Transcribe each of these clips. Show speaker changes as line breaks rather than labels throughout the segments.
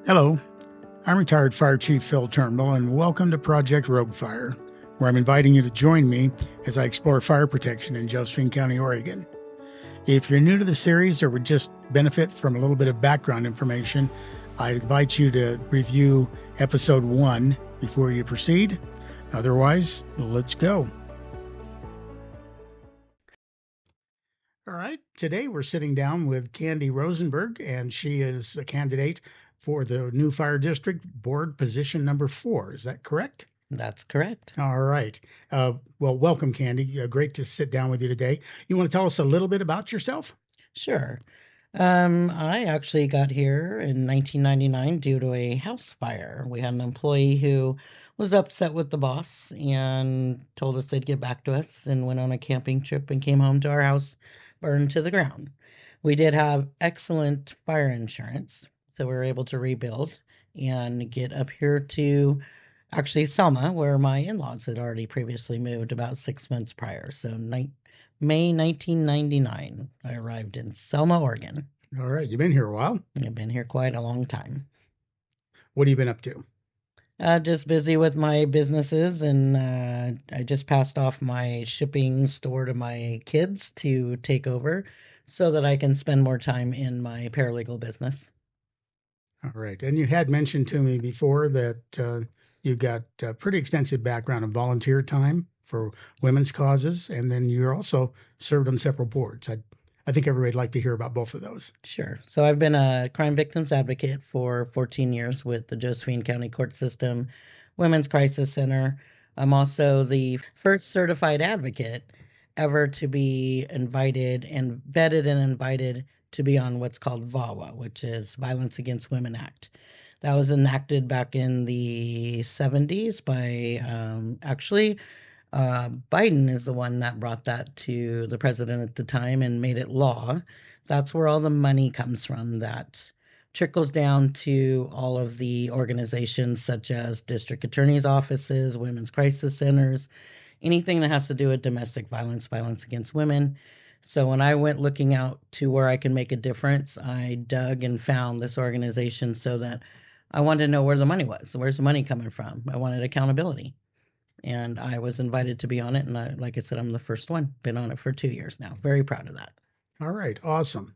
Hello, I'm retired Fire Chief Phil Turnbull, and welcome to Project Rogue Fire, where I'm inviting you to join me as I explore fire protection in Josephine County, Oregon. If you're new to the series or would just benefit from a little bit of background information, I invite you to review Episode 1 before you proceed. Otherwise, let's go. All right, today we're sitting down with Candy Rosenberg, and she is a candidate for the new fire district board position number 4. Is that correct?
That's correct.
All right. Well, welcome, Candy. Great to sit down with you today. You want to tell us a little bit about yourself?
Sure. I actually got here in 1999 due to a house fire. We had an employee who was upset with the boss and told us they'd get back to us and went on a camping trip and came home to our house burned to the ground. We did have excellent fire insurance, so we were able to rebuild and get up here to actually Selma, where my in-laws had already previously moved about 6 months prior. So May 1999, I arrived in Selma, Oregon.
All right. You've been here a while.
I've been here quite a long time.
What have you been up to?
Just busy with my businesses, and I just passed off my shipping store to my kids to take over so that I can spend more time in my paralegal business.
All right. And you had mentioned to me before that you've got a pretty extensive background in volunteer time for women's causes, and then you're also served on several boards. I think everybody'd like to hear about both of those.
Sure. So I've been a crime victims advocate for 14 years with the Josephine County Court System Women's Crisis Center. I'm also the first certified advocate ever to be invited and vetted and invited to be on what's called VAWA, which is Violence Against Women Act. That was enacted back in the 70s by Biden is the one that brought that to the president at the time and made it law. That's where all the money comes from. That trickles down to all of the organizations such as district attorney's offices, women's crisis centers, anything that has to do with domestic violence, violence against women. So when I went looking out to where I can make a difference, I dug and found this organization so that I wanted to know where the money was. Where's the money coming from? I wanted accountability. And I was invited to be on it. And like I said, I'm the first one. Been on it for 2 years now. Very proud of that.
All right. Awesome.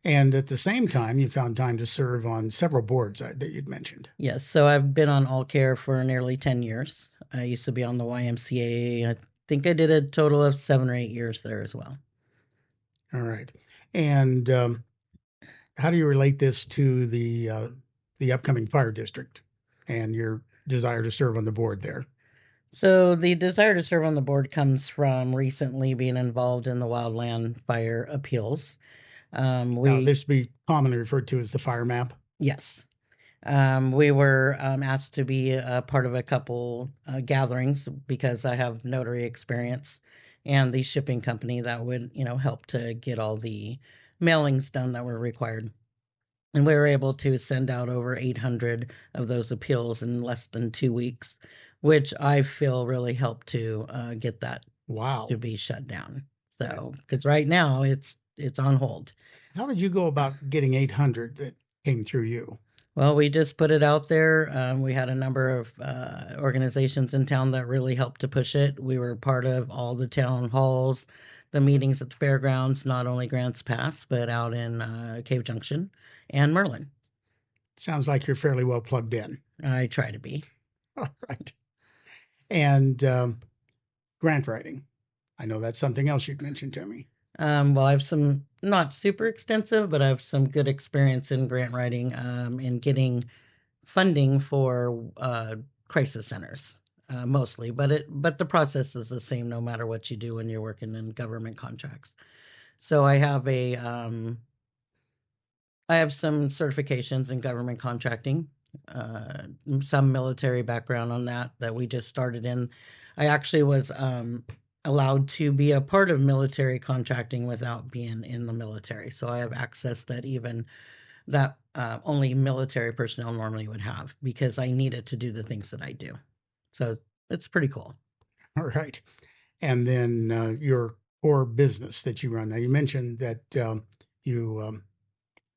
And at the same time, you found time to serve on several boards that you'd mentioned.
Yes. So I've been on All Care for nearly 10 years. I used to be on the YMCA. I think I did a total of 7 or 8 years there as well.
All right. And how do you relate this to the upcoming fire district and your desire to serve on the board there?
So the desire to serve on the board comes from recently being involved in the wildland fire appeals.
Now, this be commonly referred to as the fire map.
Yes. We were asked to be a part of a couple gatherings because I have notary experience and the shipping company that would, help to get all the mailings done that were required. And we were able to send out over 800 of those appeals in less than 2 weeks, which I feel really helped to get that to be shut down. So, because right now it's on hold.
How did you go about getting 800 that came through you?
Well, we just put it out there. We had a number of organizations in town that really helped to push it. We were part of all the town halls, the meetings at the fairgrounds, not only Grants Pass, but out in Cave Junction and Merlin.
Sounds like you're fairly well plugged in.
I try to be.
All right. And grant writing. I know that's something else you'd mentioned to me.
Well, I have some, not super extensive, but I have some good experience in grant writing in getting funding for crisis centers, mostly. But the process is the same no matter what you do when you're working in government contracts. So I have some certifications in government contracting, some military background on that we just started in. I actually was allowed to be a part of military contracting without being in the military. So I have access that only military personnel normally would have because I needed to do the things that I do. So it's pretty cool.
All right. And then your core business that you run. Now you mentioned that you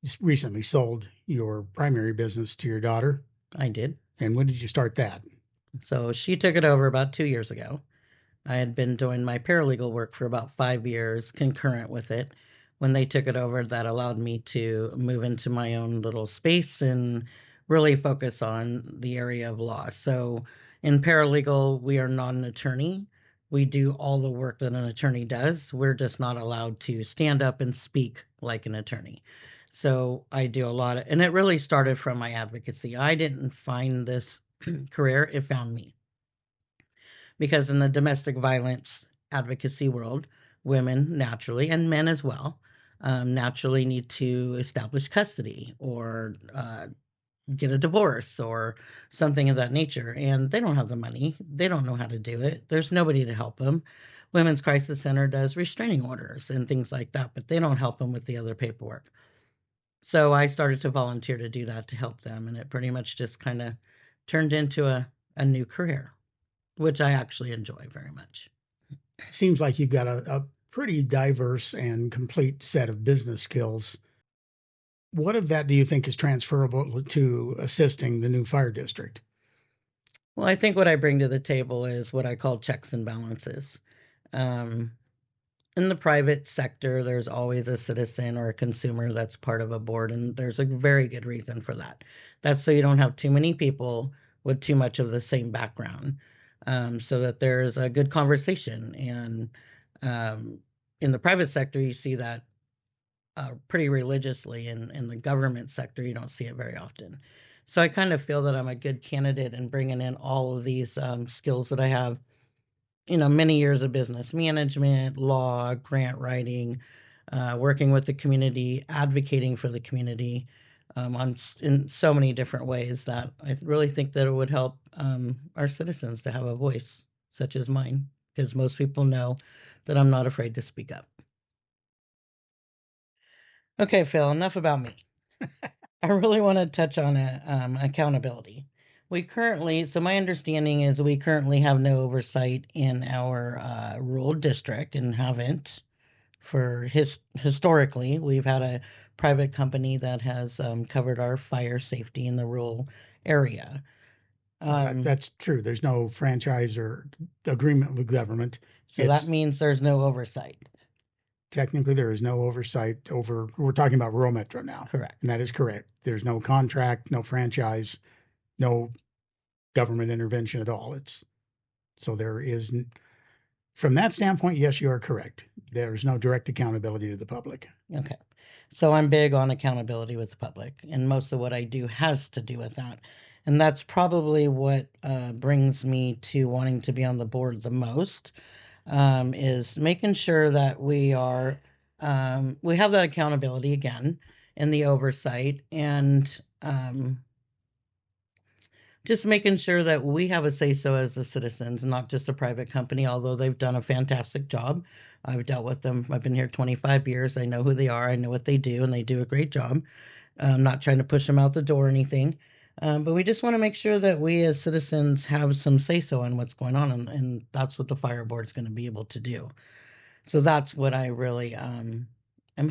just recently sold your primary business to your daughter.
I did.
And when did you start that?
So she took it over about 2 years ago. I had been doing my paralegal work for about 5 years concurrent with it. When they took it over, that allowed me to move into my own little space and really focus on the area of law. So, in paralegal, we are not an attorney. We do all the work that an attorney does. We're just not allowed to stand up and speak like an attorney. So, I do a lot of, and it really started from my advocacy. I didn't find this career, it found me, because in the domestic violence advocacy world, women naturally, and men as well, naturally need to establish custody or get a divorce or something of that nature. And they don't have the money. They don't know how to do it. There's nobody to help them. Women's Crisis Center does restraining orders and things like that, but they don't help them with the other paperwork. So I started to volunteer to do that to help them. And it pretty much just kind of turned into a new career, which I actually enjoy very much.
It seems like you've got a pretty diverse and complete set of business skills. What of that do you think is transferable to assisting the new fire district?
Well, I think what I bring to the table is what I call checks and balances. Um, in the private sector, there's always a citizen or a consumer that's part of a board, and there's a very good reason for that. That's so you don't have too many people with too much of the same background, so that there's a good conversation. And um, in the private sector, you see that pretty religiously. In the government sector, you don't see it very often. So I kind of feel that I'm a good candidate in bringing in all of these skills that I have, many years of business management, law, grant writing, working with the community, advocating for the community, in so many different ways that I really think that it would help our citizens to have a voice such as mine, because most people know that I'm not afraid to speak up. Okay, Phil, enough about me. I really want to touch on accountability. So my understanding is we currently have no oversight in our rural district and haven't for historically. We've had a private company that has covered our fire safety in the rural area.
That's true. There's no franchise or agreement with government.
So that
It's
means there's no oversight.
technically there is no oversight over, we're talking about rural metro now.
Correct.
And that is correct. There's no contract, no franchise, no government intervention at all. So there is, from that standpoint, yes, you are correct. There's no direct accountability to the public.
Okay. So I'm big on accountability with the public, and most of what I do has to do with that. And that's probably what brings me to wanting to be on the board the most, is making sure that we have that accountability again and the oversight, and just making sure that we have a say so as the citizens, not just a private company, although they've done a fantastic job. I've dealt with them. I've been here 25 years. I know who they are. I know what they do, and they do a great job. I'm not trying to push them out the door or anything. But we just want to make sure that we as citizens have some say so on what's going on. And that's what the fire board is going to be able to do. So that's what I really am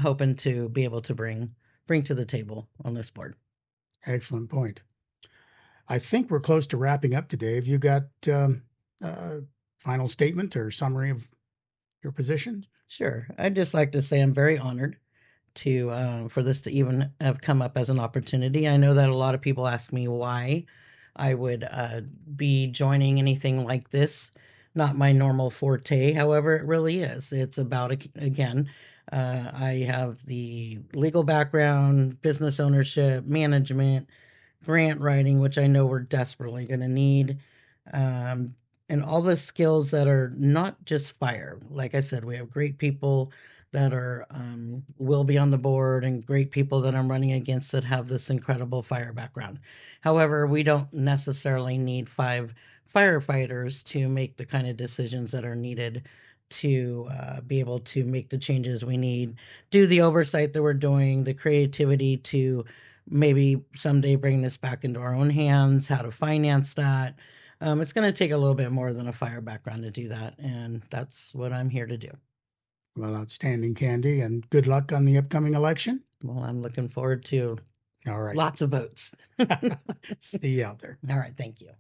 hoping to be able to bring to the table on this board.
Excellent point. I think we're close to wrapping up today. Have you got a final statement or summary of your position?
Sure. I'd just like to say I'm very honored to for this to even have come up as an opportunity. I know that a lot of people ask me why I would be joining anything like this. Not my normal forte, however, it really is. It's about, again, I have the legal background, business ownership, management, grant writing, which I know we're desperately going to need, um, and all the skills that are not just fire. Like I said, we have great people that are will be on the board, and great people that I'm running against that have this incredible fire background. However, we don't necessarily need 5 firefighters to make the kind of decisions that are needed to be able to make the changes we need, do the oversight that we're doing, the creativity to maybe someday bring this back into our own hands, how to finance that. It's going to take a little bit more than a fire background to do that, and that's what I'm here to do.
Well, outstanding, Candy, and good luck on the upcoming election.
Well, I'm looking forward to
All right.
lots of votes.
See you out there.
All right. Thank you.